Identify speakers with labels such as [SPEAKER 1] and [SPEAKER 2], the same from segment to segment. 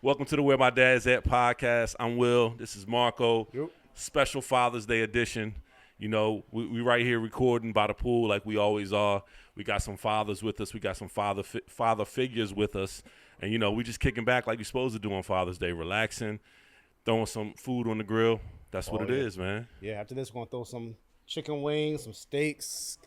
[SPEAKER 1] Welcome to the Where My Dad's At podcast. I'm Will. This is Marco.
[SPEAKER 2] Yep.
[SPEAKER 1] Special Father's Day edition. You know, we right here recording by the pool like we always are. We got some fathers with us. We got some father figures with us. And, you know, we just kicking back like you're supposed to do on Father's Day, relaxing, throwing some food on the grill. That's what it is, man.
[SPEAKER 2] Yeah, after this, we're going to throw some chicken wings, some steaks.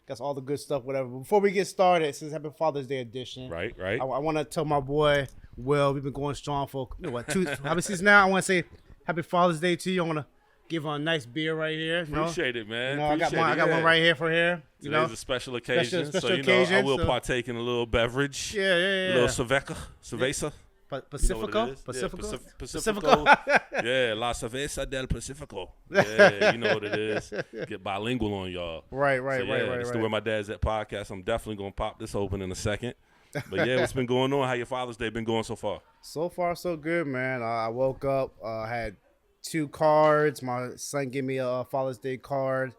[SPEAKER 2] Got all the good stuff, whatever. But before we get started, since Happy Father's Day edition.
[SPEAKER 1] Right.
[SPEAKER 2] I want to tell my boy, Will, we've been going strong for, two seasons now. I want to say Happy Father's Day to you. I want to give him a nice beer right here.
[SPEAKER 1] Appreciate it, man.
[SPEAKER 2] I got one right here for here.
[SPEAKER 1] Today's a special occasion.
[SPEAKER 2] Special
[SPEAKER 1] so,
[SPEAKER 2] occasion,
[SPEAKER 1] I will partake in a little beverage.
[SPEAKER 2] Yeah.
[SPEAKER 1] A little cerveza.
[SPEAKER 2] Pacifico?
[SPEAKER 1] Pacifico. Yeah, La Cerveza del Pacifico. Yeah, you know what it is. Get bilingual on y'all.
[SPEAKER 2] Right.
[SPEAKER 1] It's the Where My Dad's At podcast. I'm definitely going to pop this open in a second. But, yeah, what's been going on? How your Father's Day been going so far?
[SPEAKER 2] So far, so good, man. I woke up, had 2 cards. My son gave me a Father's Day card.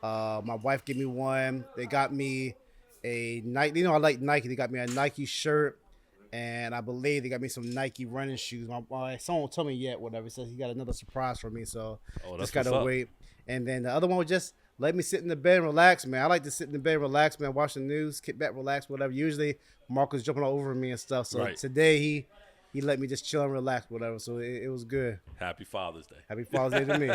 [SPEAKER 2] My wife gave me one. They got me a Nike. You know, I like Nike. They got me a Nike shirt. And I believe they got me some Nike running shoes. My son won't tell me yet, whatever. He says he got another surprise for me, so just got to wait. And then the other one was just let me sit in the bed and relax, man. I like to sit in the bed and relax, man, watch the news, kick back, relax, whatever. Usually Marco's jumping all over me and stuff. So Today he let me just chill and relax, whatever. So it was good.
[SPEAKER 1] Happy Father's Day.
[SPEAKER 2] Happy Father's Day to me.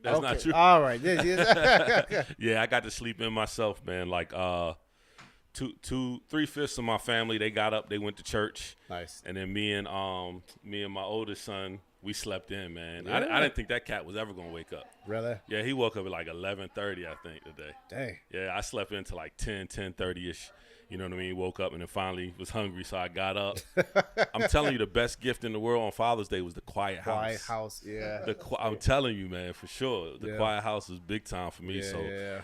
[SPEAKER 1] That's not true.
[SPEAKER 2] All right.
[SPEAKER 1] Yeah, I got to sleep in myself, man. Like 3/5 of my family, they got up, they went to church.
[SPEAKER 2] Nice.
[SPEAKER 1] And then me and my oldest son, we slept in, man.
[SPEAKER 2] Yeah.
[SPEAKER 1] I didn't think that cat was ever gonna wake up.
[SPEAKER 2] Really?
[SPEAKER 1] Yeah, he woke up at like 11:30, I think, today.
[SPEAKER 2] Dang.
[SPEAKER 1] Yeah, I slept into like 10:30ish. You know what I mean? Woke up and then finally was hungry, so I got up. I'm telling you, the best gift in the world on Father's Day was the quiet house.
[SPEAKER 2] Quiet house, yeah.
[SPEAKER 1] I'm telling you, man, for sure. The quiet house is big time for me.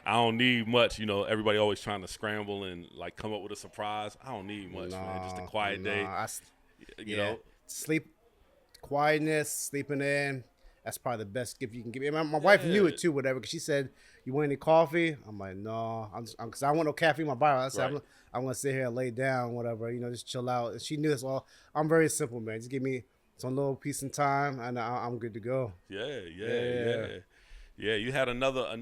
[SPEAKER 1] I don't need much. You know, everybody always trying to scramble and like come up with a surprise. I don't need much, man. Just a quiet day. You know,
[SPEAKER 2] sleep, quietness, sleeping in. That's probably the best gift you can give me. My wife knew it too, whatever, because she said, "You want any coffee?" I'm like, "No," because I want no caffeine in my body. I said, I'm gonna sit here and lay down, whatever, just chill out. And she knew this all. I'm very simple, man. Just give me some little peace and time, and I'm good to go.
[SPEAKER 1] Yeah. You had another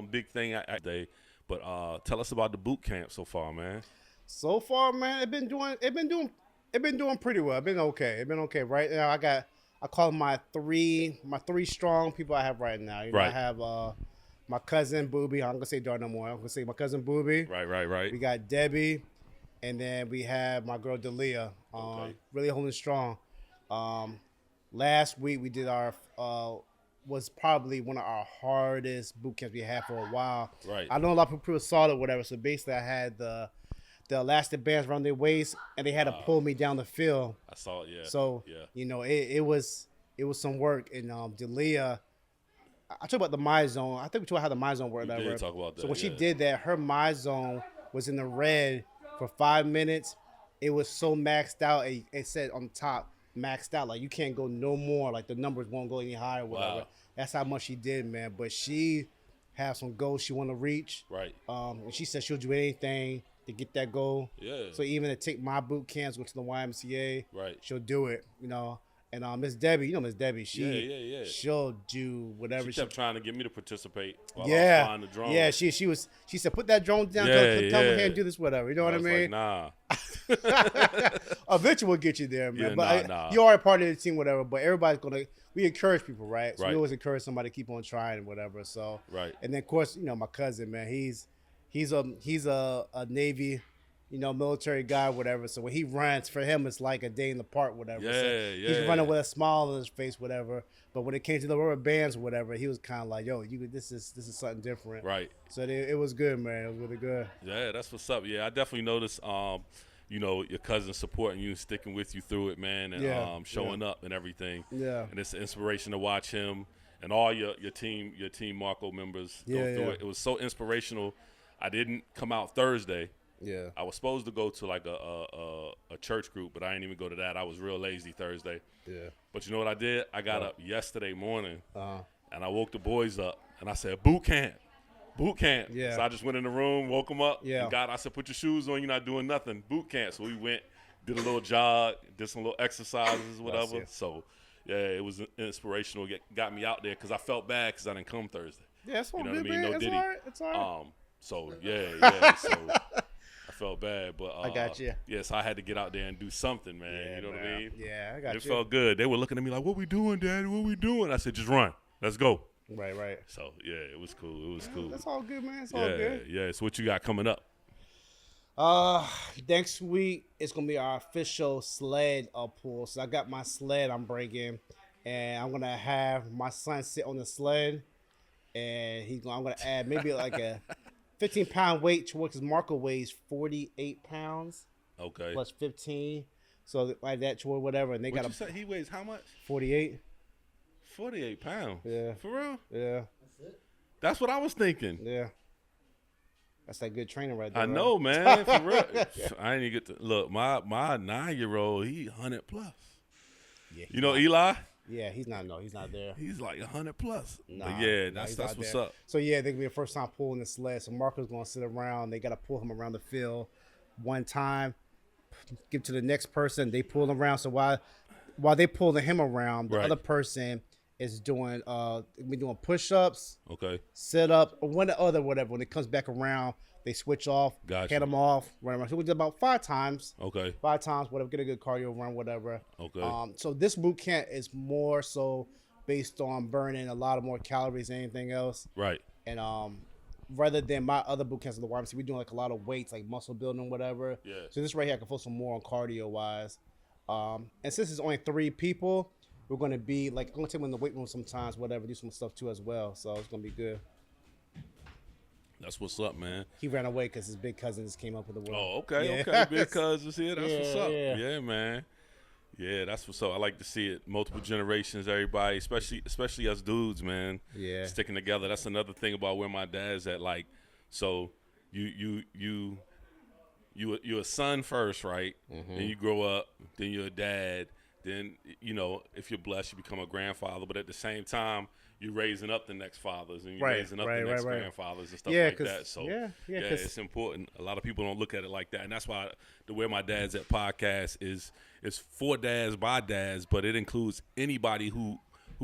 [SPEAKER 1] big thing today, but tell us about the boot camp so far, man.
[SPEAKER 2] So far, man, it been doing pretty well. It's been okay. Right now, I call them my three strong people I have right now. I have my cousin Booby. I'm gonna say daughter no more. I'm gonna say my cousin Booby.
[SPEAKER 1] Right.
[SPEAKER 2] We got Debbie, and then we have my girl Dalia. Really holding strong. Last week we did our was probably one of our hardest boot camps we had for a while.
[SPEAKER 1] Right.
[SPEAKER 2] I know a lot of people saw it, whatever. So basically, I had the elastic bands around their waist, and they had to pull me down the field.
[SPEAKER 1] I saw it, yeah.
[SPEAKER 2] So it was some work, and Dalia. I talked about the My Zone. I think we talked about how the My Zone worked.
[SPEAKER 1] We did talk about that.
[SPEAKER 2] So when she did that, her My Zone was in the red for 5 minutes. It was so maxed out. It said on top, maxed out. Like, you can't go no more. Like, the numbers won't go any higher. Whatever.
[SPEAKER 1] Wow.
[SPEAKER 2] That's how much she did, man. But she has some goals she want to reach.
[SPEAKER 1] Right.
[SPEAKER 2] And she said she'll do anything to get that goal.
[SPEAKER 1] Yeah.
[SPEAKER 2] So even to take my boot camps, go to the YMCA,
[SPEAKER 1] right,
[SPEAKER 2] she'll do it. And Miss Debbie, Miss Debbie, she'll do whatever.
[SPEAKER 1] She kept trying to get me to participate while I was flying the drone.
[SPEAKER 2] Yeah, she said, put that drone down, tell me here and do this, whatever. You know what I mean?
[SPEAKER 1] Like, nah.
[SPEAKER 2] Eventually we'll get you there, man.
[SPEAKER 1] Yeah,
[SPEAKER 2] but
[SPEAKER 1] nah.
[SPEAKER 2] You are a part of the team, whatever. But everybody's we encourage people, right? So
[SPEAKER 1] right.
[SPEAKER 2] we always encourage somebody to keep on trying and whatever. So
[SPEAKER 1] right.
[SPEAKER 2] And then of course, my cousin, man, he's a Navy, military guy, whatever. So when he runs, for him, it's like a day in the park, whatever. He's running with a smile on his face, whatever. But when it came to the rubber bands or whatever, he was kind of like, "Yo, this is something different."
[SPEAKER 1] Right.
[SPEAKER 2] So it was good, man. It was really good.
[SPEAKER 1] Yeah, that's what's up. Yeah, I definitely noticed, your cousin supporting you, sticking with you through it, man, and showing up and everything.
[SPEAKER 2] Yeah.
[SPEAKER 1] And it's an inspiration to watch him and all your team Marco members go through it. It was so inspirational. I didn't come out Thursday.
[SPEAKER 2] Yeah.
[SPEAKER 1] I was supposed to go to like a church group, but I didn't even go to that. I was real lazy Thursday.
[SPEAKER 2] Yeah.
[SPEAKER 1] But you know what I did? I got up yesterday morning and I woke the boys up and I said, boot camp.
[SPEAKER 2] Yeah.
[SPEAKER 1] So I just went in the room, woke them up.
[SPEAKER 2] Yeah.
[SPEAKER 1] And I said, put your shoes on. You're not doing nothing. Boot camp. So we went, did a little jog, did some little exercises, whatever.
[SPEAKER 2] it.
[SPEAKER 1] So, yeah, it was inspirational. Got me out there because I felt bad because I didn't come Thursday.
[SPEAKER 2] Yeah, it's all
[SPEAKER 1] You know
[SPEAKER 2] good,
[SPEAKER 1] what I mean?
[SPEAKER 2] man.
[SPEAKER 1] No
[SPEAKER 2] It's
[SPEAKER 1] Diddy.
[SPEAKER 2] all right. It's all right.
[SPEAKER 1] So yeah. So I felt bad, but
[SPEAKER 2] I got you.
[SPEAKER 1] Yeah, so I had to get out there and do something, man.
[SPEAKER 2] Yeah,
[SPEAKER 1] you know what I
[SPEAKER 2] man.
[SPEAKER 1] mean?
[SPEAKER 2] Yeah, I got
[SPEAKER 1] It
[SPEAKER 2] you.
[SPEAKER 1] felt good. They were looking at me like, "What we doing, Daddy? What we doing?" I said, "Just run. Let's go."
[SPEAKER 2] Right.
[SPEAKER 1] So yeah, it was cool. It was cool.
[SPEAKER 2] That's all good, man. It's all
[SPEAKER 1] Yeah,
[SPEAKER 2] good.
[SPEAKER 1] yeah. So what you got coming up?
[SPEAKER 2] Next week it's gonna be our official sled pull. So I got my sled I'm bringing, and I'm gonna have my son sit on the sled, and I'm gonna add maybe like a 15-pound weight towards his Marco weighs 48 pounds
[SPEAKER 1] Okay.
[SPEAKER 2] plus 15, so like that toward whatever, and they
[SPEAKER 1] What
[SPEAKER 2] got
[SPEAKER 1] you say? He weighs how much?
[SPEAKER 2] 48.
[SPEAKER 1] 48 pounds.
[SPEAKER 2] Yeah.
[SPEAKER 1] For real?
[SPEAKER 2] Yeah,
[SPEAKER 1] That's what I was thinking.
[SPEAKER 2] yeah. That's that good training right there.
[SPEAKER 1] I
[SPEAKER 2] right?
[SPEAKER 1] know, man. For real. I didn't even get to look. My 9-year-old, he 100 plus.
[SPEAKER 2] Yeah,
[SPEAKER 1] You know Eli?
[SPEAKER 2] yeah, he's not there.
[SPEAKER 1] He's like 100 plus.
[SPEAKER 2] Nah,
[SPEAKER 1] But yeah,
[SPEAKER 2] nah,
[SPEAKER 1] that's
[SPEAKER 2] he's
[SPEAKER 1] that's
[SPEAKER 2] not
[SPEAKER 1] what's
[SPEAKER 2] there.
[SPEAKER 1] up.
[SPEAKER 2] So yeah, they're gonna be the first time pulling the sled. So Marco's gonna sit around. They gotta pull him around the field one time, give to the next person. They pull him around. So while they pulling him around, the
[SPEAKER 1] Right.
[SPEAKER 2] other person is doing we doing push-ups,
[SPEAKER 1] Okay.
[SPEAKER 2] sit up, or one or other whatever. When it comes back around, they switch off,
[SPEAKER 1] Gotcha.
[SPEAKER 2] head them off, run around. So we did about 5 times.
[SPEAKER 1] Okay.
[SPEAKER 2] 5 times, whatever, get a good cardio run, whatever.
[SPEAKER 1] Okay.
[SPEAKER 2] So this boot camp is more so based on burning a lot of more calories than anything else.
[SPEAKER 1] Right.
[SPEAKER 2] And rather than my other boot camps at the YMCA, we're doing like a lot of weights, like muscle building, whatever.
[SPEAKER 1] Yeah.
[SPEAKER 2] So this right here, I can focus more on cardio wise. And since it's only 3 people, we're gonna be like I'm gonna take them in the weight room sometimes, whatever, do some stuff too as well. So it's gonna be good.
[SPEAKER 1] That's what's up, man.
[SPEAKER 2] He ran away because his big cousins came up with the word.
[SPEAKER 1] Oh, okay,
[SPEAKER 2] Yeah.
[SPEAKER 1] okay. Big cousins here. That's what's
[SPEAKER 2] Yeah,
[SPEAKER 1] up.
[SPEAKER 2] yeah.
[SPEAKER 1] Yeah, man. Yeah, that's what's up. I like to see it. Multiple generations, everybody, especially us dudes, man.
[SPEAKER 2] Yeah.
[SPEAKER 1] Sticking together. That's another thing about where my dad's at. Like, so you're a son first, right?
[SPEAKER 2] Mm-hmm.
[SPEAKER 1] Then you grow up, then you're a dad. Then, if you're blessed, you become a grandfather. But at the same time, you're raising up the next fathers and you're
[SPEAKER 2] Right,
[SPEAKER 1] raising up
[SPEAKER 2] right,
[SPEAKER 1] the next
[SPEAKER 2] right.
[SPEAKER 1] grandfathers and stuff
[SPEAKER 2] Yeah,
[SPEAKER 1] like
[SPEAKER 2] 'cause-
[SPEAKER 1] that. So,
[SPEAKER 2] yeah, 'cause-
[SPEAKER 1] it's important. A lot of people don't look at it like that. And that's why the Where My Dad's At podcast is for dads by dads, but it includes anybody who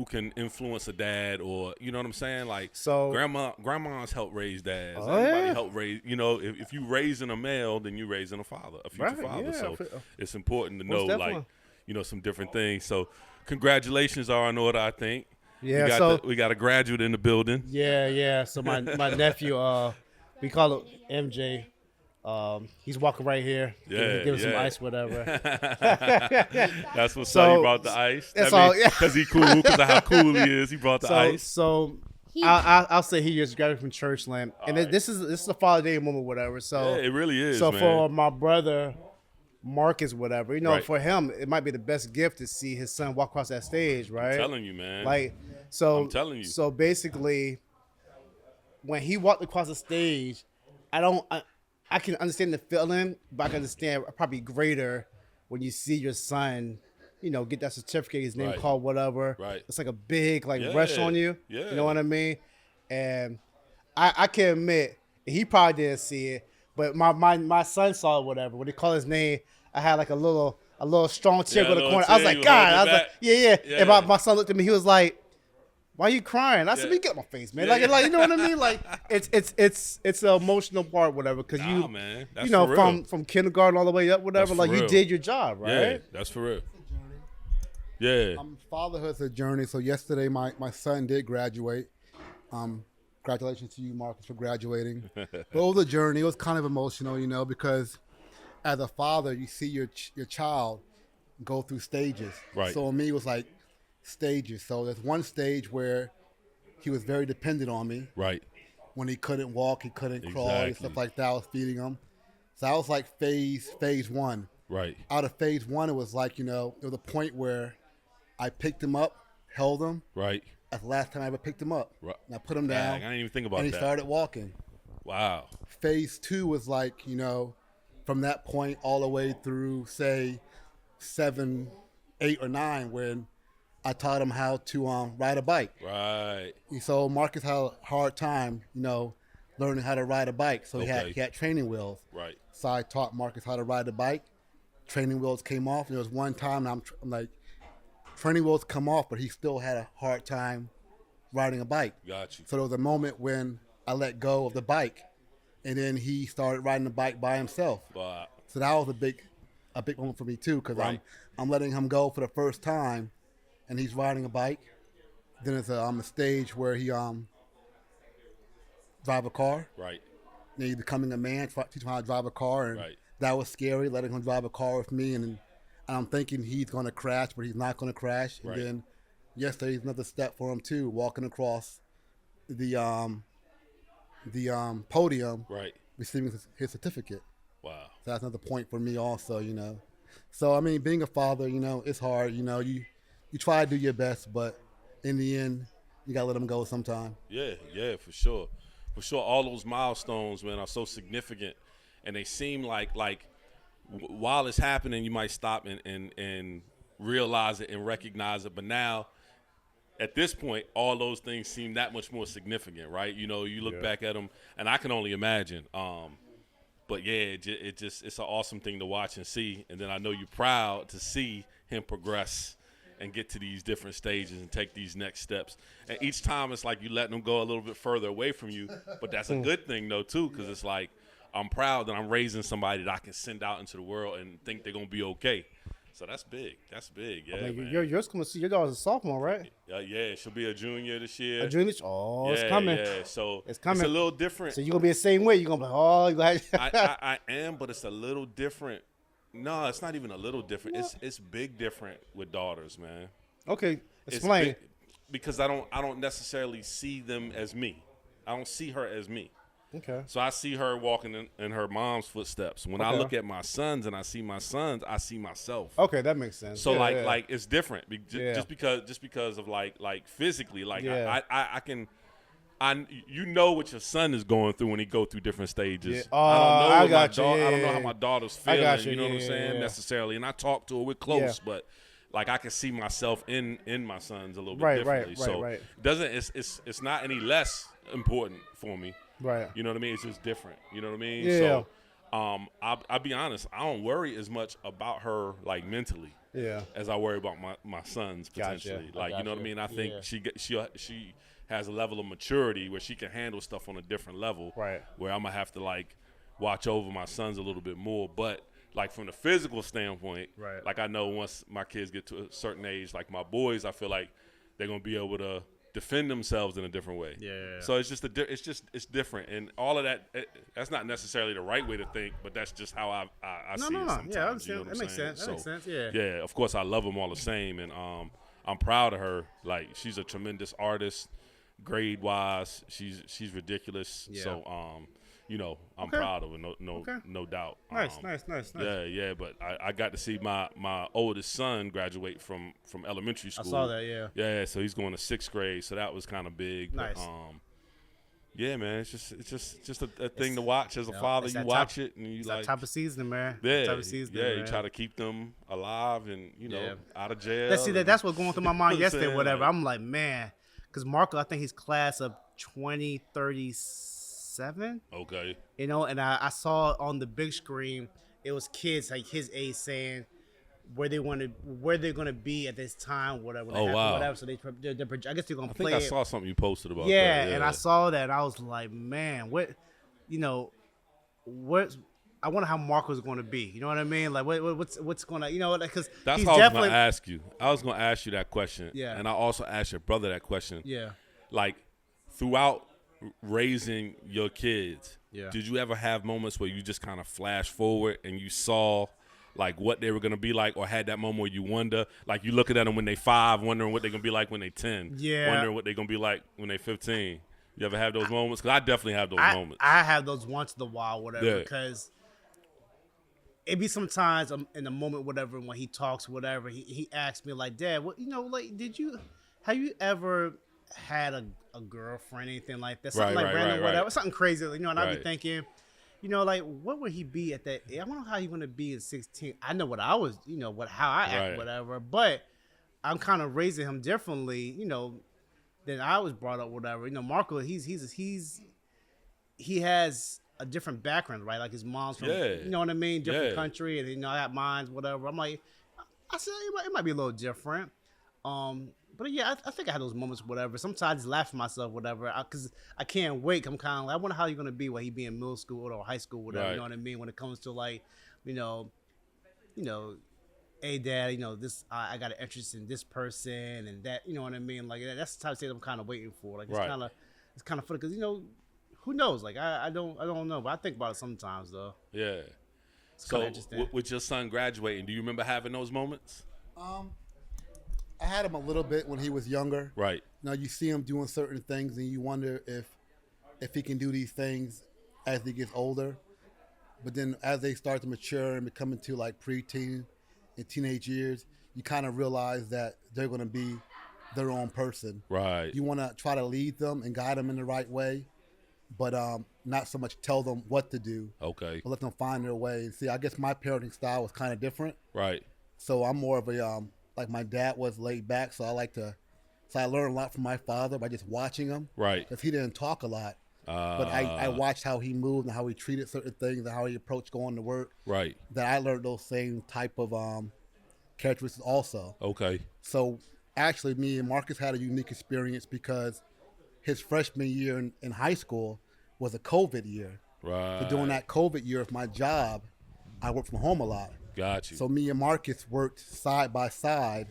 [SPEAKER 1] can influence a dad, or you know what I'm saying? Like,
[SPEAKER 2] So-
[SPEAKER 1] grandmas help raise dads.
[SPEAKER 2] Oh,
[SPEAKER 1] Everybody
[SPEAKER 2] yeah.
[SPEAKER 1] help raise, if you raising a male, then you raising a father, a future
[SPEAKER 2] Right,
[SPEAKER 1] father.
[SPEAKER 2] yeah,
[SPEAKER 1] So
[SPEAKER 2] for-
[SPEAKER 1] it's important to
[SPEAKER 2] most
[SPEAKER 1] know,
[SPEAKER 2] definitely.
[SPEAKER 1] like, some different things. So congratulations are in order, I think.
[SPEAKER 2] Yeah,
[SPEAKER 1] we got a graduate in the building.
[SPEAKER 2] Yeah. So my nephew, we call it MJ. He's walking right here.
[SPEAKER 1] Yeah,
[SPEAKER 2] give him some
[SPEAKER 1] yeah.
[SPEAKER 2] ice, whatever.
[SPEAKER 1] That's what's
[SPEAKER 2] So,
[SPEAKER 1] up. He brought the ice.
[SPEAKER 2] that's all, yeah.
[SPEAKER 1] Because he cool, because of how cool he is. He brought the ice.
[SPEAKER 2] So
[SPEAKER 3] He-
[SPEAKER 2] I'll say he just graduated from Churchland, and
[SPEAKER 1] All right.
[SPEAKER 2] this is a Father's Day moment, whatever. So
[SPEAKER 1] Yeah, it really is,
[SPEAKER 2] So
[SPEAKER 1] man.
[SPEAKER 2] for my brother Marcus, whatever,
[SPEAKER 1] Right.
[SPEAKER 2] for him, it might be the best gift to see his son walk across that stage, right?
[SPEAKER 1] I'm telling you, man.
[SPEAKER 2] Like, so
[SPEAKER 1] I'm telling you.
[SPEAKER 2] So basically, when he walked across the stage, I can understand the feeling, but I can understand probably greater when you see your son, get that certificate, his name
[SPEAKER 1] Right.
[SPEAKER 2] called whatever.
[SPEAKER 1] Right.
[SPEAKER 2] It's like a big
[SPEAKER 1] Yeah.
[SPEAKER 2] rush on you.
[SPEAKER 1] Yeah.
[SPEAKER 2] You know what I mean? And I can admit he probably didn't see it, but my son saw it, whatever. When they called his name, I had like a little strong tear
[SPEAKER 1] Yeah,
[SPEAKER 2] go to the
[SPEAKER 1] little
[SPEAKER 2] corner. I was
[SPEAKER 1] tear,
[SPEAKER 2] like,
[SPEAKER 1] you
[SPEAKER 2] God,
[SPEAKER 1] hold
[SPEAKER 2] I
[SPEAKER 1] it
[SPEAKER 2] was like,
[SPEAKER 1] back.
[SPEAKER 2] yeah.
[SPEAKER 1] Yeah.
[SPEAKER 2] And my son looked at me, he was like, why you crying? I said,
[SPEAKER 1] Yeah.
[SPEAKER 2] "Man, get out my face, man."
[SPEAKER 1] Yeah.
[SPEAKER 2] Like, you know what I mean? Like, it's the emotional part, whatever. Because
[SPEAKER 1] Nah, man. That's
[SPEAKER 2] you know,
[SPEAKER 1] for real.
[SPEAKER 2] from kindergarten all the way up, whatever.
[SPEAKER 1] That's
[SPEAKER 2] Like,
[SPEAKER 1] for
[SPEAKER 2] you
[SPEAKER 1] real.
[SPEAKER 2] did your job,
[SPEAKER 1] Yeah,
[SPEAKER 2] right?
[SPEAKER 1] that's for real. Yeah.
[SPEAKER 4] Fatherhood's a journey. So yesterday, my son did graduate. Congratulations to you, Marcus, for graduating. But it was a journey. It was kind of emotional, because as a father, you see your child go through stages.
[SPEAKER 1] Right.
[SPEAKER 4] So on me, it was like stages. So there's one stage where he was very dependent on me.
[SPEAKER 1] Right.
[SPEAKER 4] When he couldn't walk, he couldn't crawl, and
[SPEAKER 1] Exactly.
[SPEAKER 4] stuff like that. I was feeding him. So I was like phase one.
[SPEAKER 1] Right.
[SPEAKER 4] Out of phase one, it was like, there was a point where I picked him up, held him.
[SPEAKER 1] Right.
[SPEAKER 4] That's the last time I ever picked him up.
[SPEAKER 1] Right.
[SPEAKER 4] And I put him
[SPEAKER 1] Dang,
[SPEAKER 4] down.
[SPEAKER 1] I didn't even think about
[SPEAKER 4] and he
[SPEAKER 1] that.
[SPEAKER 4] started walking.
[SPEAKER 1] Wow.
[SPEAKER 4] Phase two was like, from that point all the way through, say, 7, 8, or 9, when I taught him how to ride a bike.
[SPEAKER 1] Right.
[SPEAKER 4] And so Marcus had a hard time, learning how to ride a bike. So he
[SPEAKER 1] Okay.
[SPEAKER 4] had training wheels.
[SPEAKER 1] Right.
[SPEAKER 4] So I taught Marcus how to ride a bike, training wheels came off. And there was one time I'm like, training wheels come off, but he still had a hard time riding a bike.
[SPEAKER 1] Got you.
[SPEAKER 4] So there was a moment when I let go of the bike, and then he started riding the bike by himself.
[SPEAKER 1] But
[SPEAKER 4] So that was a big moment for me too, because
[SPEAKER 1] Right.
[SPEAKER 4] I'm letting him go for the first time, and he's riding a bike. Then it's a stage where he drive a car.
[SPEAKER 1] right,
[SPEAKER 4] And he's becoming a man, teaching him how to drive a car, and
[SPEAKER 1] Right.
[SPEAKER 4] that was scary, letting him drive a car with me, and I'm thinking he's going to crash, but he's not going to crash. And
[SPEAKER 1] Right.
[SPEAKER 4] then yesterday's another step for him too, walking across the podium,
[SPEAKER 1] right.
[SPEAKER 4] receiving his certificate.
[SPEAKER 1] Wow.
[SPEAKER 4] So that's another point for me also, you know. So, I mean, being a father, you know, it's hard. You know, you try to do your best, but in the end, you got to let them go sometime.
[SPEAKER 1] Yeah, yeah, for sure. For sure, all those milestones, man, are so significant, and they seem like while it's happening, you might stop and realize it and recognize it. But now, at this point, all those things seem that much more significant, right? You know, you look back at them, and I can only imagine. But yeah, it's an awesome thing to watch and see. And then I know you're proud to see him progress and get to these different stages and take these next steps. And each time it's like you letting them go a little bit further away from you. But that's a good thing, though, too, because it's like I'm proud that I'm raising somebody that I can send out into the world and think they're going to be okay. So that's big. That's big. Yeah,
[SPEAKER 2] Like,
[SPEAKER 1] man.
[SPEAKER 2] yours coming to see your daughter's a sophomore, right?
[SPEAKER 1] Yeah, she'll be a junior this year.
[SPEAKER 2] A junior? Oh,
[SPEAKER 1] yeah,
[SPEAKER 2] it's coming.
[SPEAKER 1] Yeah, so
[SPEAKER 2] It's coming.
[SPEAKER 1] It's a little different.
[SPEAKER 2] So you're gonna be the same way. You're gonna be like, oh, you like
[SPEAKER 1] I am, but it's a little different. No, it's not even a little different. It's big different with daughters, man.
[SPEAKER 2] Okay,
[SPEAKER 1] It's
[SPEAKER 2] explain.
[SPEAKER 1] big- because I don't necessarily see them as me. I don't see her as me.
[SPEAKER 2] Okay.
[SPEAKER 1] So I see her walking in her mom's footsteps. When I
[SPEAKER 2] Okay.
[SPEAKER 1] look at my sons and I see my sons, I see myself.
[SPEAKER 2] Okay, that makes sense.
[SPEAKER 1] So
[SPEAKER 2] Yeah,
[SPEAKER 1] like
[SPEAKER 2] yeah.
[SPEAKER 1] like it's different
[SPEAKER 2] Yeah.
[SPEAKER 1] just because of like physically like
[SPEAKER 2] Yeah.
[SPEAKER 1] I can you know what your son is going through when he go through different stages.
[SPEAKER 2] Yeah.
[SPEAKER 1] I don't know
[SPEAKER 2] I
[SPEAKER 1] what
[SPEAKER 2] got you.
[SPEAKER 1] I
[SPEAKER 2] Yeah,
[SPEAKER 1] don't know
[SPEAKER 2] yeah,
[SPEAKER 1] how
[SPEAKER 2] yeah.
[SPEAKER 1] my daughter's
[SPEAKER 2] I
[SPEAKER 1] feeling.
[SPEAKER 2] got you.
[SPEAKER 1] You know what I'm
[SPEAKER 2] Yeah,
[SPEAKER 1] saying
[SPEAKER 2] yeah.
[SPEAKER 1] necessarily, and I talk to her. We're close,
[SPEAKER 2] Yeah.
[SPEAKER 1] but like I can see myself in my sons a little bit
[SPEAKER 2] Right,
[SPEAKER 1] differently.
[SPEAKER 2] right,
[SPEAKER 1] so
[SPEAKER 2] right.
[SPEAKER 1] doesn't it's not any less important for me.
[SPEAKER 2] Right.
[SPEAKER 1] You know what I mean? It's just different. You know what I mean?
[SPEAKER 2] Yeah.
[SPEAKER 1] So I'll be honest. I don't worry as much about her like mentally
[SPEAKER 2] Yeah.
[SPEAKER 1] as I worry about my sons
[SPEAKER 2] Gotcha.
[SPEAKER 1] potentially.
[SPEAKER 2] I
[SPEAKER 1] Like you know what I
[SPEAKER 2] gotcha.
[SPEAKER 1] mean? I think
[SPEAKER 2] Yeah.
[SPEAKER 1] she has a level of maturity where she can handle stuff on a different level.
[SPEAKER 2] Right.
[SPEAKER 1] Where I'm gonna have to like watch over my sons a little bit more. But like from the physical standpoint,
[SPEAKER 2] Right.
[SPEAKER 1] like I know once my kids get to a certain age, like my boys, I feel like they're gonna be able to defend themselves in a different way.
[SPEAKER 2] Yeah.
[SPEAKER 1] So it's just it's different, and all of that. That's not necessarily the right way to think, but that's just how I
[SPEAKER 2] No,
[SPEAKER 1] see
[SPEAKER 2] no,
[SPEAKER 1] it
[SPEAKER 2] no.
[SPEAKER 1] sometimes.
[SPEAKER 2] Yeah, I
[SPEAKER 1] you
[SPEAKER 2] understand.
[SPEAKER 1] know what
[SPEAKER 2] That
[SPEAKER 1] I'm
[SPEAKER 2] makes
[SPEAKER 1] saying?
[SPEAKER 2] sense. That
[SPEAKER 1] So,
[SPEAKER 2] makes sense. Yeah.
[SPEAKER 1] yeah, of course I love them all the same, and I'm proud of her. Like she's a tremendous artist, grade wise. She's ridiculous.
[SPEAKER 2] Yeah.
[SPEAKER 1] So you know, I'm
[SPEAKER 2] Okay.
[SPEAKER 1] proud of her.
[SPEAKER 2] Okay.
[SPEAKER 1] No doubt.
[SPEAKER 2] Nice.
[SPEAKER 1] Yeah. But I got to see my oldest son graduate from elementary
[SPEAKER 2] I
[SPEAKER 1] school.
[SPEAKER 2] saw that. Yeah.
[SPEAKER 1] Yeah, so he's going to 6th grade, so that was kind of big.
[SPEAKER 2] Nice.
[SPEAKER 1] But, yeah, man, it's just a thing to watch as a father.
[SPEAKER 2] it's
[SPEAKER 1] You
[SPEAKER 2] that
[SPEAKER 1] watch
[SPEAKER 2] type-
[SPEAKER 1] it and you
[SPEAKER 2] It's
[SPEAKER 1] like,
[SPEAKER 2] that type of season, man.
[SPEAKER 1] yeah,
[SPEAKER 2] That type of season,
[SPEAKER 1] yeah. You
[SPEAKER 2] man.
[SPEAKER 1] try to keep them alive and
[SPEAKER 2] Yeah.
[SPEAKER 1] out of jail.
[SPEAKER 2] Let's see that.
[SPEAKER 1] and-
[SPEAKER 2] That's what's going through my mind
[SPEAKER 1] You know what I'm
[SPEAKER 2] yesterday.
[SPEAKER 1] saying?
[SPEAKER 2] Whatever.
[SPEAKER 1] Like-
[SPEAKER 2] I'm like, man, because Marco, I think he's class of 2037.
[SPEAKER 1] Okay.
[SPEAKER 2] You know, and I saw on the big screen, it was kids like his age saying where they're gonna be at this time, whatever.
[SPEAKER 1] Oh, wow.
[SPEAKER 2] Whatever. So they're I guess they're gonna
[SPEAKER 1] I
[SPEAKER 2] play
[SPEAKER 1] think I
[SPEAKER 2] it.
[SPEAKER 1] saw something you posted about
[SPEAKER 2] Yeah,
[SPEAKER 1] that.
[SPEAKER 2] and I saw that, and I was like, man, what, you know, what. I wonder how Marco's going to be. You know what I mean? Like, what's going to, you know, because
[SPEAKER 1] That's
[SPEAKER 2] he's
[SPEAKER 1] how I was
[SPEAKER 2] definitely,
[SPEAKER 1] going to ask you. I was going to ask you that question.
[SPEAKER 2] Yeah.
[SPEAKER 1] And I also asked your brother that question.
[SPEAKER 2] yeah,
[SPEAKER 1] Like, throughout raising your kids,
[SPEAKER 2] Yeah.
[SPEAKER 1] did you ever have moments where you just kind of flash forward and you saw like what they were going to be like, or had that moment where you wonder, like you looking at them when they 5, wondering what they're going to be like when they 10,
[SPEAKER 2] Yeah.
[SPEAKER 1] wondering what they're going to be like when they 15. You ever have those moments? Because I definitely have those moments.
[SPEAKER 2] I have those once in a while, whatever,
[SPEAKER 1] Yeah.
[SPEAKER 2] because it be sometimes in the moment, whatever, when he talks, whatever, he asks me like, Dad, what, you know, like, have you ever had a girlfriend, anything like that, something
[SPEAKER 1] Right,
[SPEAKER 2] like
[SPEAKER 1] right,
[SPEAKER 2] random,
[SPEAKER 1] right,
[SPEAKER 2] whatever,
[SPEAKER 1] right.
[SPEAKER 2] something crazy, you know, and I'd be
[SPEAKER 1] Right.
[SPEAKER 2] thinking, you know, like, what would he be at that? I wonder how he gonna be in 16. I know what I was, you know, how I act,
[SPEAKER 1] Right.
[SPEAKER 2] whatever, but I'm kind of raising him differently, you know, than I was brought up, whatever. You know, Marco, he has a different background, right? Like his mom's from,
[SPEAKER 1] Yeah.
[SPEAKER 2] you know what I mean, different
[SPEAKER 1] Yeah.
[SPEAKER 2] country, and you know I got mines, whatever. I'm like, I said it might be a little different. But yeah, I think I had those moments, whatever. Sometimes I just laugh at myself, whatever, because I can't wait. I'm kind of like, I wonder how you're gonna be when he be in middle school or high school, whatever.
[SPEAKER 1] Right.
[SPEAKER 2] You know what I mean? When it comes to like, you know, hey dad, this I got an interest in this person and that, you know what I mean? Like that's the type of thing I'm kind of waiting for. Like
[SPEAKER 1] Right.
[SPEAKER 2] it's kind of funny because who knows? Like I don't know, but I think about it sometimes though.
[SPEAKER 1] Yeah.
[SPEAKER 2] It's
[SPEAKER 1] So
[SPEAKER 2] kinda interesting.
[SPEAKER 1] with your son graduating, do you remember having those moments?
[SPEAKER 4] I had him a little bit when he was younger.
[SPEAKER 1] Right.
[SPEAKER 4] Now you see him doing certain things, and you wonder if he can do these things as he gets older. But then as they start to mature and become into like preteen and teenage years, you kind of realize that they're going to be their own person.
[SPEAKER 1] Right.
[SPEAKER 4] You want to try to lead them and guide them in the right way, but not so much tell them what to do,
[SPEAKER 1] Okay.
[SPEAKER 4] but let them find their way. And see, I guess my parenting style was kind of different.
[SPEAKER 1] Right.
[SPEAKER 4] So I'm more of a like my dad was laid back, so I learned a lot from my father by just watching him.
[SPEAKER 1] Right.
[SPEAKER 4] Because he didn't talk a lot, but I watched how he moved and how he treated certain things and how he approached going to work.
[SPEAKER 1] Right.
[SPEAKER 4] That I learned those same type of characteristics also.
[SPEAKER 1] Okay.
[SPEAKER 4] So actually, me and Marcus had a unique experience because his freshman year in high school was a COVID year.
[SPEAKER 1] Right.
[SPEAKER 4] So during that COVID year of my job, I worked from home a lot.
[SPEAKER 1] Got you.
[SPEAKER 4] So me and Marcus worked side by side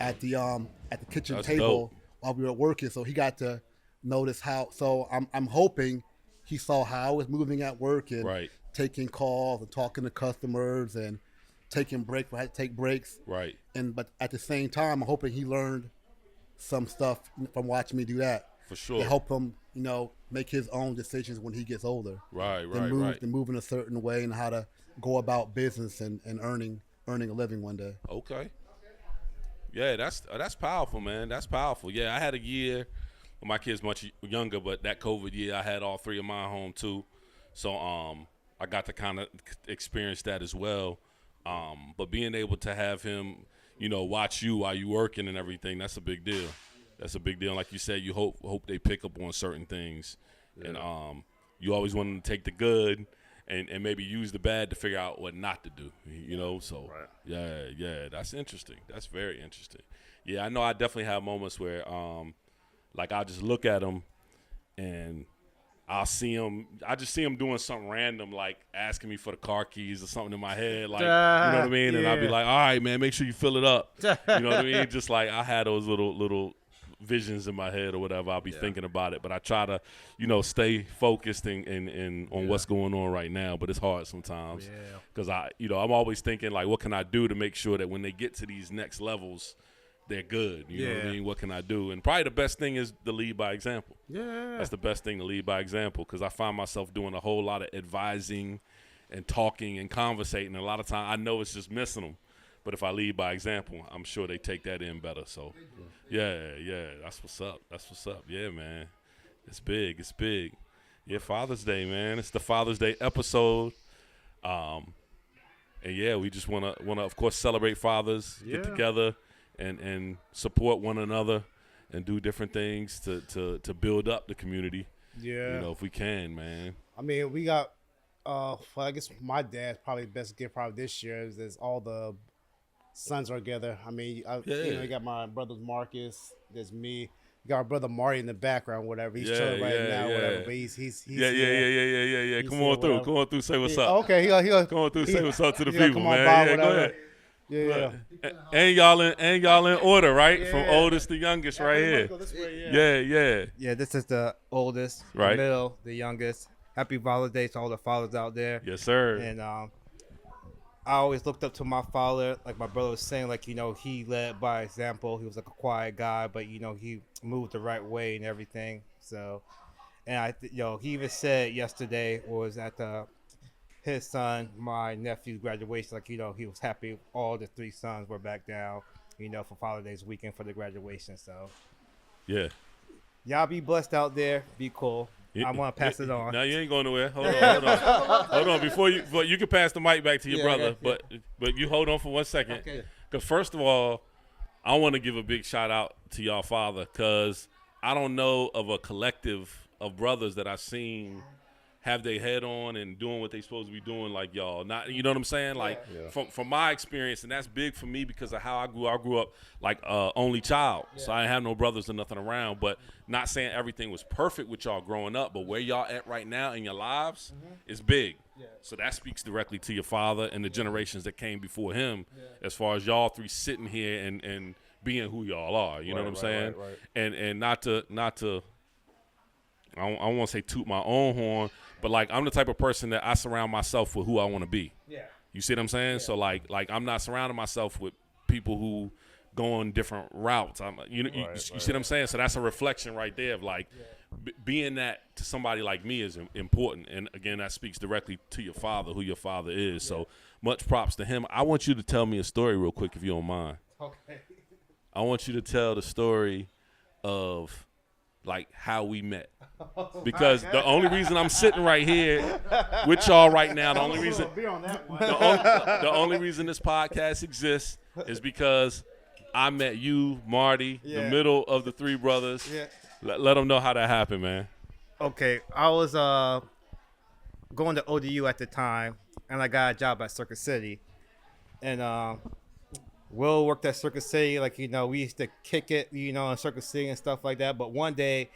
[SPEAKER 4] at the kitchen
[SPEAKER 1] That's
[SPEAKER 4] table
[SPEAKER 1] dope.
[SPEAKER 4] while we were working. So he got to notice how. So I'm hoping he saw how I was moving at work and
[SPEAKER 1] Right.
[SPEAKER 4] taking calls and talking to customers and taking breaks. I had to take breaks.
[SPEAKER 1] Right.
[SPEAKER 4] But at the same time, I'm hoping he learned some stuff from watching me do that.
[SPEAKER 1] For sure.
[SPEAKER 4] To help him, make his own decisions when he gets older.
[SPEAKER 1] Right.
[SPEAKER 4] And
[SPEAKER 1] Right.
[SPEAKER 4] move
[SPEAKER 1] Right.
[SPEAKER 4] and move in a certain way and how to go about business and earning a living one day.
[SPEAKER 1] Okay. Yeah, that's powerful, man. That's powerful. Yeah, I had a year. Well, my kid's much younger, but that COVID year, I had all three of mine home too. So I got to kind of experience that as well. But being able to have him, watch you while you working and everything, that's a big deal. That's a big deal. Like you said, you hope they pick up on certain things, and you always want them to take the good and maybe use the bad to figure out what not to do. So
[SPEAKER 2] Right.
[SPEAKER 1] yeah, that's interesting. That's very interesting. Yeah, I know. I definitely have moments where like I'll just look at him and I just see him doing something random, like asking me for the car keys or something in my head, like, you know what I mean? And I'll be
[SPEAKER 2] Yeah.
[SPEAKER 1] like, all right, man, make sure you fill it up. You know what I mean? Just like I had those little visions in my head or whatever. I'll be thinking about it, but I try to, stay focused and on what's going on right now. But it's hard sometimes because I'm always thinking like, what can I do to make sure that when they get to these next levels, they're good. You know what I mean? What can I do? And probably the best thing is to lead by example.
[SPEAKER 2] Yeah.
[SPEAKER 1] That's the best thing, to lead by example, because I find myself doing a whole lot of advising and talking and conversating. And a lot of time I know it's just missing them. But if I lead by example, I'm sure they take that in better. So, yeah, that's what's up. That's what's up. Yeah, man. It's big. It's big. Yeah, Father's Day, man. It's the Father's Day episode. And, yeah, we just want to, of course, celebrate fathers, get together, and support one another and do different things to build up the community.
[SPEAKER 2] Yeah.
[SPEAKER 1] If we can, man.
[SPEAKER 2] I mean, we got. Well, I guess my dad's probably the best gift probably this year is all the sons are together. I mean, you got my brother Marcus. There's me. You got our brother Marty in the background, whatever. He's chilling right now, whatever. But he's
[SPEAKER 1] Yeah.
[SPEAKER 2] He's
[SPEAKER 1] Come
[SPEAKER 2] here,
[SPEAKER 1] on through.
[SPEAKER 2] whatever.
[SPEAKER 1] Come on through. Say what's up.
[SPEAKER 2] Okay, he
[SPEAKER 1] Come on through. Say what's up to the
[SPEAKER 2] he gonna
[SPEAKER 1] people,
[SPEAKER 2] come on
[SPEAKER 1] man.
[SPEAKER 2] by,
[SPEAKER 1] Yeah, go
[SPEAKER 2] whatever.
[SPEAKER 1] ahead.
[SPEAKER 2] Yeah.
[SPEAKER 1] And y'all in order, right? From
[SPEAKER 2] Yeah.
[SPEAKER 1] oldest to youngest, right here.
[SPEAKER 2] Go this way,
[SPEAKER 1] Yeah.
[SPEAKER 3] Yeah, this is the oldest,
[SPEAKER 1] Right.
[SPEAKER 3] the middle, the youngest. Happy Father's Day to all the fathers out there.
[SPEAKER 1] Yes, sir.
[SPEAKER 3] And I always looked up to my father, like my brother was saying, like, he led by example. He was like a quiet guy, but, he moved the right way and everything. So, and he even said yesterday was at his son, my nephew's graduation, like, he was happy all the three sons were back down, for Father's Day's weekend for the graduation. So,
[SPEAKER 1] Yeah.
[SPEAKER 3] y'all be blessed out there. Be cool. I want to pass it on.
[SPEAKER 1] No, you ain't going nowhere. Hold on. Hold on. Before you can pass the mic back to your
[SPEAKER 3] Yeah,
[SPEAKER 1] brother,
[SPEAKER 3] okay,
[SPEAKER 1] but you hold on for 1 second.
[SPEAKER 3] Okay.
[SPEAKER 1] Because first of all, I want to give a big shout out to y'all father, because I don't know of a collective of brothers that I've seen have their head on and doing what they supposed to be doing like y'all. Not, you know what I'm saying? Like
[SPEAKER 5] Yeah.
[SPEAKER 1] from my experience, and that's big for me because of how I grew. I grew up like only child, so I didn't have no brothers or nothing around. But not saying everything was perfect with y'all growing up, but where y'all at right now in your lives is big. So that speaks directly to your father and the generations that came before him, as far as y'all three sitting here and being who y'all are. You know what I'm saying?
[SPEAKER 5] Right.
[SPEAKER 1] And not to I don't want to say toot my own horn, but like I'm the type of person that I surround myself with who I want to be.
[SPEAKER 2] Yeah.
[SPEAKER 1] You see what I'm saying? So like I'm not surrounding myself with people who go on different routes. You see what I'm saying? So that's a reflection right there of like being that to somebody like me is important. And again, that speaks directly to your father, who your father is. So much props to him. I want you to tell me a story real quick, if you don't mind.
[SPEAKER 2] Okay.
[SPEAKER 1] I want you to tell the story of like how we met. Because the only reason I'm sitting right here with y'all right now, the only reason
[SPEAKER 2] Be on that one.
[SPEAKER 1] the only reason this podcast exists is because I met you, Marty, the
[SPEAKER 3] Yeah.
[SPEAKER 1] middle of the three brothers.
[SPEAKER 3] Yeah.
[SPEAKER 1] Let them know how that happened, man.
[SPEAKER 3] Okay, I was going to ODU at the time, and I got a job at Circuit City, and Will worked at Circuit City. Like, you know, we used to kick it, you know, in Circuit City and stuff like that. But one day,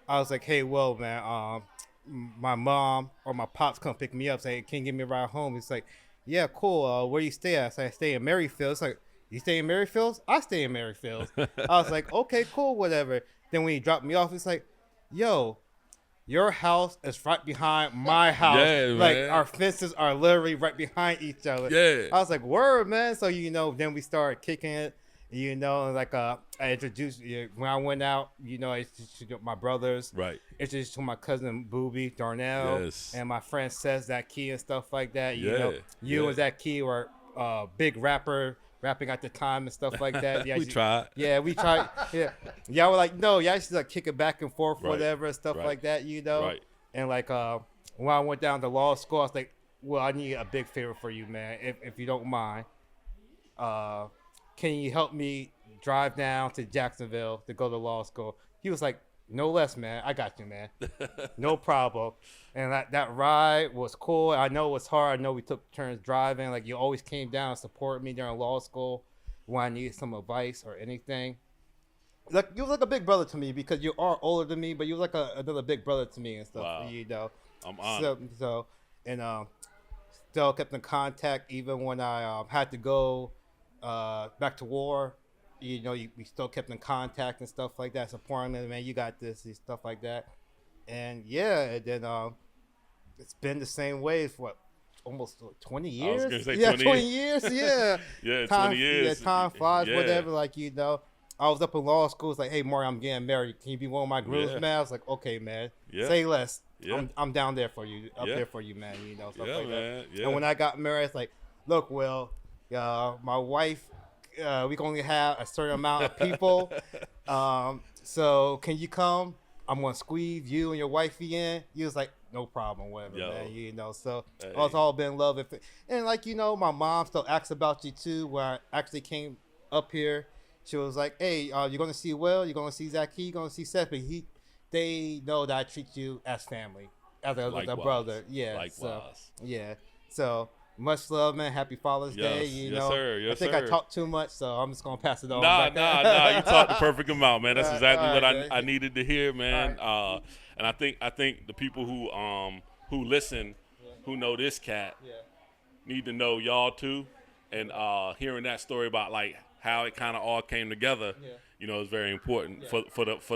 [SPEAKER 3] I was like, "Hey, Will, man, my mom or my pops come pick me up, say, can you give me a ride home?" He's like, "Yeah, cool. Where you stay at?" I said, "I stay in Maryfield." It's like, "You stay in Maryfield?" "I stay in Maryfield." I was like, "Okay, cool, whatever." Then when he dropped me off, it's like, "Yo, your house is right behind my house.
[SPEAKER 1] Yeah,
[SPEAKER 3] like
[SPEAKER 1] man.
[SPEAKER 3] our fences are literally right behind each other."
[SPEAKER 1] Yeah.
[SPEAKER 3] I was like, "Word, man." So, you know, then we started kicking it. You know, and like I introduced when I went out. You know, I introduced my brothers.
[SPEAKER 1] Right.
[SPEAKER 3] Introduced to my cousin Booby Darnell.
[SPEAKER 1] Yes.
[SPEAKER 3] And my friend says that Key and stuff like that. You
[SPEAKER 1] Yeah,
[SPEAKER 3] know, you
[SPEAKER 1] yeah.
[SPEAKER 3] and Zach Key were big rapping at the time and stuff like that. Yeah,
[SPEAKER 1] We tried.
[SPEAKER 3] Yeah, we tried. Yeah, y'all were like, no, y'all used to like kick it back and forth,
[SPEAKER 1] Right,
[SPEAKER 3] whatever, and stuff
[SPEAKER 1] right,
[SPEAKER 3] like that. You know.
[SPEAKER 1] right.
[SPEAKER 3] And like when I went down to law school, I was like, well, I need a big favor for you, man, if you don't mind. Can you help me drive down to Jacksonville to go to law school? He was like, no less, man. I got you, man. No problem. And that ride was cool. I know it was hard. I know we took turns driving. Like, you always came down and supported me during law school when I needed some advice or anything. Like, you was like a big brother to me because you are older than me, but you was like another big brother to me and stuff.
[SPEAKER 1] Wow.
[SPEAKER 3] You know.
[SPEAKER 1] I'm honored.
[SPEAKER 3] Still kept in contact even when I had to go back to war. You know, we still kept in contact and stuff like that, supporting them. Man, you got this and stuff like that. And yeah, and then it's been the same way for what, almost 20
[SPEAKER 1] I
[SPEAKER 3] years.
[SPEAKER 1] was gonna say
[SPEAKER 3] yeah,
[SPEAKER 1] 20
[SPEAKER 3] 20 years. Yeah,
[SPEAKER 1] Yeah,
[SPEAKER 3] time,
[SPEAKER 1] 20 years.
[SPEAKER 3] Yeah, time flies.
[SPEAKER 1] Yeah.
[SPEAKER 3] Whatever. Like, you know, I was up in law school. It's like, hey, Mario, I'm getting married. Can you be one of my grooms,
[SPEAKER 1] Yeah.
[SPEAKER 3] man? I was like, okay, man.
[SPEAKER 1] Yeah.
[SPEAKER 3] Say less.
[SPEAKER 1] Yeah.
[SPEAKER 3] I'm down there for you, up
[SPEAKER 1] Yeah.
[SPEAKER 3] there for you, man. You know, stuff
[SPEAKER 1] Yeah,
[SPEAKER 3] like
[SPEAKER 1] man.
[SPEAKER 3] that.
[SPEAKER 1] Yeah.
[SPEAKER 3] And when I got married, it's like, look, Will, my wife, we can only have a certain amount of people. So can you come? I'm gonna squeeze you and your wifey in. He was like, no problem, whatever,
[SPEAKER 1] Yo.
[SPEAKER 3] man. You know, so
[SPEAKER 1] Hey.
[SPEAKER 3] it's all been love. And like, you know, my mom still asks about you too. When I actually came up here, she was like, hey, you're gonna see Will, you're gonna see Zach Key, you're gonna see Seth, but they know that I treat you as family, as a
[SPEAKER 1] Likewise.
[SPEAKER 3] brother. Yeah.
[SPEAKER 1] Likewise.
[SPEAKER 3] So, yeah. So much love, man. Happy Father's Day.
[SPEAKER 1] Yes.
[SPEAKER 3] You
[SPEAKER 1] Yes,
[SPEAKER 3] know,
[SPEAKER 1] sir. Yes,
[SPEAKER 3] I think
[SPEAKER 1] sir.
[SPEAKER 3] I talked too much, so I'm just gonna pass it on.
[SPEAKER 1] Nah.
[SPEAKER 3] back.
[SPEAKER 1] You talked the perfect amount, man. That's
[SPEAKER 3] All right,
[SPEAKER 1] exactly
[SPEAKER 3] all
[SPEAKER 1] what
[SPEAKER 3] right, man.
[SPEAKER 1] I needed to hear, man.
[SPEAKER 3] All
[SPEAKER 1] And I think the people who listen, who know this cat,
[SPEAKER 3] Yeah.
[SPEAKER 1] need to know y'all too. And hearing that story about like how it kind of all came together,
[SPEAKER 3] Yeah.
[SPEAKER 1] you know, is very important for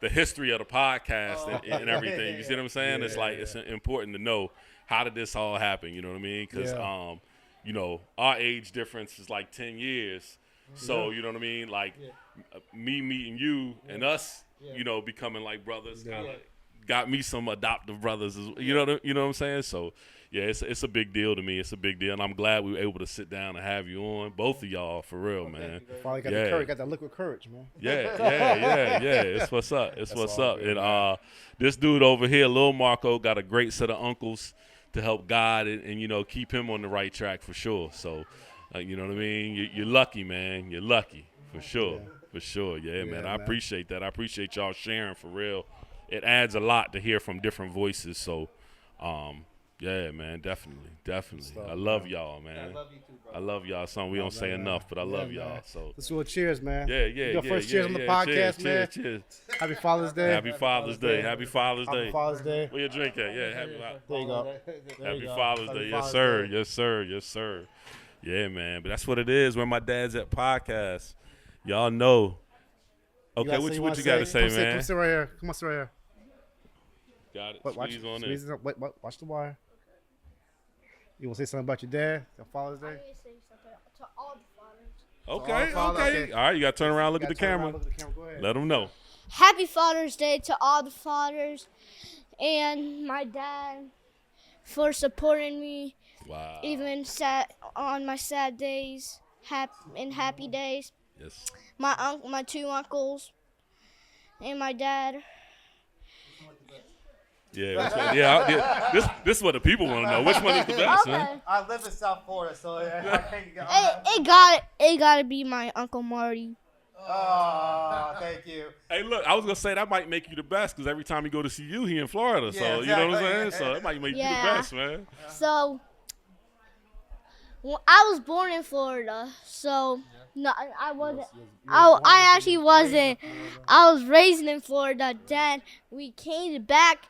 [SPEAKER 1] the history of the podcast and everything. You see what I'm saying? It's like it's important to know how did this all happen. You know what I mean? Because
[SPEAKER 2] Yeah.
[SPEAKER 1] you know, our age difference is like 10 years. So you know what I mean? Like me meeting you and us, you know, becoming like brothers. Kinda got me some adoptive brothers. You know what I'm saying? So yeah, it's a big deal to me. It's a big deal, and I'm glad we were able to sit down and have you on, both of y'all, for real, man.
[SPEAKER 2] Finally got
[SPEAKER 1] Yeah.
[SPEAKER 2] the courage, got that liquid courage, man.
[SPEAKER 1] Yeah. It's what's up. It's what's up. And this dude over here, Lil Marco, got a great set of uncles to help guide and you know, keep him on the right track for sure. So, you know what I mean? You're lucky, man. You're lucky for sure. For sure. Yeah, man. I
[SPEAKER 2] man.
[SPEAKER 1] appreciate that. I appreciate y'all sharing for real. It adds a lot to hear from different voices. So, Yeah, man, definitely. I love y'all, man.
[SPEAKER 3] I love you too, bro.
[SPEAKER 1] I love y'all. Something we don't say enough, but I love y'all. So
[SPEAKER 2] Let's do a cheers, man.
[SPEAKER 1] yeah.
[SPEAKER 2] Your first cheers on the podcast,
[SPEAKER 1] cheers,
[SPEAKER 2] man.
[SPEAKER 1] Cheers.
[SPEAKER 2] Happy Father's Day.
[SPEAKER 1] Happy Father's Day. Happy Father's
[SPEAKER 2] Happy
[SPEAKER 1] Day.
[SPEAKER 2] Father's Day.
[SPEAKER 1] Where your drink at? Yeah, happy
[SPEAKER 2] There you go. There
[SPEAKER 1] Happy
[SPEAKER 2] you go.
[SPEAKER 1] Father's
[SPEAKER 2] Happy
[SPEAKER 1] Day. Yes,
[SPEAKER 2] Father's
[SPEAKER 1] sir.
[SPEAKER 2] Day.
[SPEAKER 1] Yes, sir. Yes, sir. Yeah, man. But that's what it is. Where my dad's at podcast. Y'all know. Okay, what you got to say, man?
[SPEAKER 2] Come sit right here. Come on, sit right here.
[SPEAKER 1] Got it.
[SPEAKER 2] Watch,
[SPEAKER 1] Squeeze on
[SPEAKER 2] squeeze
[SPEAKER 1] in.
[SPEAKER 2] it. Wait, watch the wire. You want to say something about your dad? Your Father's Day?
[SPEAKER 5] I'm gonna say something to all the fathers.
[SPEAKER 1] Okay,
[SPEAKER 2] Father,
[SPEAKER 1] okay.
[SPEAKER 2] okay.
[SPEAKER 1] All right, you got to turn around, look at the
[SPEAKER 2] Gotta turn around,
[SPEAKER 1] camera.
[SPEAKER 2] look at the camera. Go ahead.
[SPEAKER 1] Let them know.
[SPEAKER 5] Happy Father's Day to all the fathers and my dad for supporting me,
[SPEAKER 1] Wow.
[SPEAKER 5] even on my sad days, happy days.
[SPEAKER 1] Yes.
[SPEAKER 5] My two uncles and my dad.
[SPEAKER 1] Yeah. This is what the people want to know. Which one is the best, man?
[SPEAKER 5] Okay.
[SPEAKER 3] I live in South Florida, so I can't get.
[SPEAKER 5] It gotta be my Uncle Marty.
[SPEAKER 3] Oh, thank you.
[SPEAKER 1] Hey, look, I was gonna say that might make you the best because every time he go to see you, he in Florida. So
[SPEAKER 3] Yeah,
[SPEAKER 1] you know what I'm saying.
[SPEAKER 3] exactly.
[SPEAKER 1] So it might make you the
[SPEAKER 5] Yeah.
[SPEAKER 1] best, man.
[SPEAKER 5] So, I was born in Florida, so no, I wasn't. I actually wasn't. I was raised in Florida. Then we came back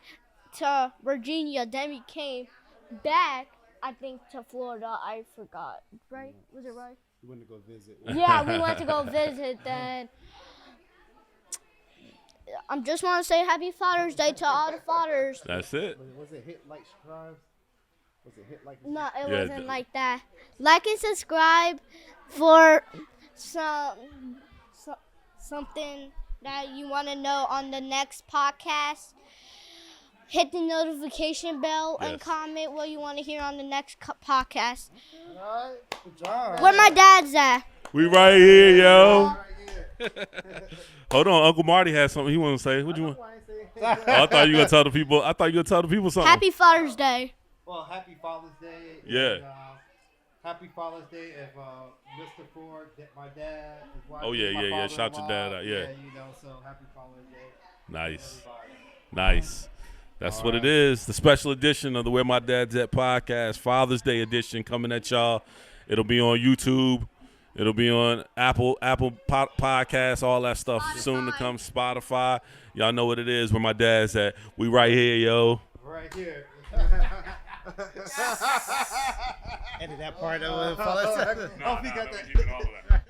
[SPEAKER 5] to Virginia. Then we came back, I think, to Florida. I forgot. Right? Was it right?
[SPEAKER 2] You went to go visit.
[SPEAKER 5] Yeah, we went to go visit. Then I just want to say Happy Father's Day to all the fathers.
[SPEAKER 1] That's it.
[SPEAKER 2] Was it hit like subscribe? Was it hit like?
[SPEAKER 5] No, it
[SPEAKER 1] Yeah,
[SPEAKER 5] wasn't like that. Like and subscribe for something that you want to know on the next podcast. Hit the notification bell and
[SPEAKER 1] Yes.
[SPEAKER 5] comment what you want to hear on the next podcast.
[SPEAKER 2] All right. Good job.
[SPEAKER 5] Where my dad's at?
[SPEAKER 1] We right here, yo. Hold on, Uncle Marty has something he want to say. What you want? Oh, I thought you were gonna tell the people. I thought you were gonna tell the people something.
[SPEAKER 5] Happy Father's Day.
[SPEAKER 3] Well, happy Father's Day.
[SPEAKER 1] Yeah.
[SPEAKER 3] And, happy Father's Day if Mr. Ford, my dad, his wife,
[SPEAKER 1] Oh, yeah,
[SPEAKER 3] my
[SPEAKER 1] yeah, yeah. Shout your
[SPEAKER 3] father-in-law.
[SPEAKER 1] dad out, yeah.
[SPEAKER 3] You know, so happy Father's Day.
[SPEAKER 1] Nice,
[SPEAKER 3] Everybody.
[SPEAKER 1] nice. That's what it is. The special edition of the Where My Dad's At podcast, Father's Day edition, coming at y'all. It'll be on YouTube. It'll be on Apple Podcasts, all that stuff soon to come. Spotify. Y'all know what it is. Where my dad's at. We right here, yo.
[SPEAKER 3] Right here.
[SPEAKER 2] Edit that part of it.
[SPEAKER 3] Oh, we got that.